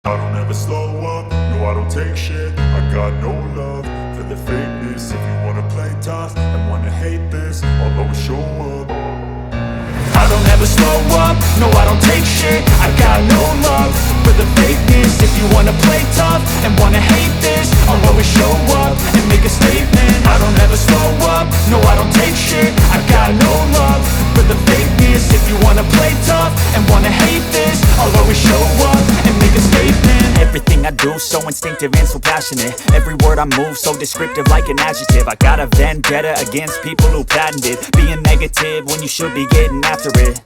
I don't ever slow up, no I don't take shit. I got no love for the fakeness. If you wanna play tough and wanna hate this, I'll always show up. I don't ever slow up, no I don't take shit. I got no love for the fakeness. If you wanna play tough and wanna hate this, I'll always show up and make a statement. I don't ever slow up, no I don't take shit. I got no love for the fakeness. If you wanna play tough and wanna hate this, I'll always show up and make a statement. Everything I do so instinctive and so passionate. Every word I move so descriptive like an adjective. I got a vendetta against people who patented being negative when you should be getting after it.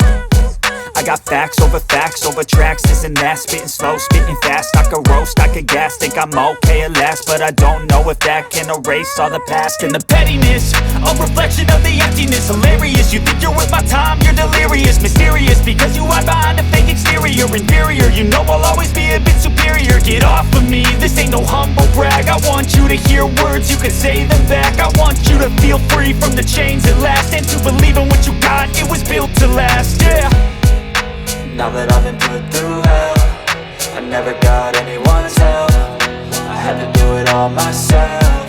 I got facts over tracks, this and that. Spitting slow, spitting fast, I could roast, I could gas. Think I'm okay at last, but I don't know if that can erase all the past. And the pettiness, a reflection of the emptiness. Hilarious, you think you're worth my time, you're delirious. Mysterious, because you hide behind a fake exterior. Inferior, you know I'll always be a bit superior. Get off of me, this ain't no humble brag. I want you to hear words, you can say them back. I want you to feel free from the chains at last, and to believe in what you got, it was built to last, yeah. Now that I've been put through hell, I never got anyone's help. I had to do it all myself.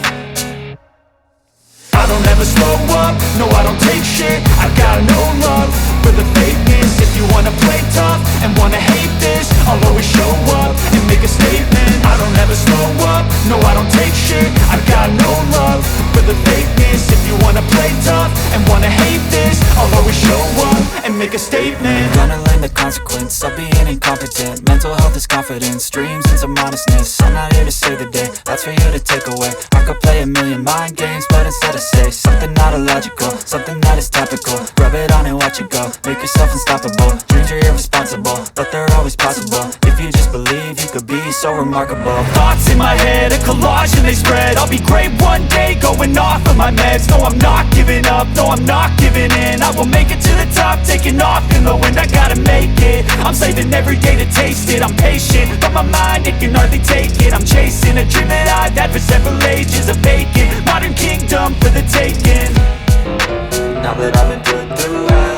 I don't ever slow up, no I don't take shit. I got no love for the fakeness. If you wanna play tough and wanna hate this, I'll always show up and make a statement. I don't ever slow up, no I don't take shit. I got no love for the fakeness. If you wanna play tough and wanna hate this, I'll always show up and make a statement. Gonna learn the consequence of being incompetent. Mental health is confidence, dreams and some honestness. I'm not here to save the day, that's for you to take away. I could play a million mind games, but instead I say something not illogical, something that is topical. Rub it on and watch it go, make yourself unstoppable. Dreams are irresponsible, but they're always possible. If you just believe, you could be so remarkable. Thoughts in my head, a collage and they spread. I'll be great one day, going off of my meds. No, I'm not giving up, no, I'm not giving in. I will make it to the top, taking off in the wind. I gotta make it, I'm saving every day to taste it. I'm patient, but my mind, it can hardly take it. I'm chasing a dream that I've had for several ages. A vacant, modern kingdom for the taking. Now that I've been put through hell,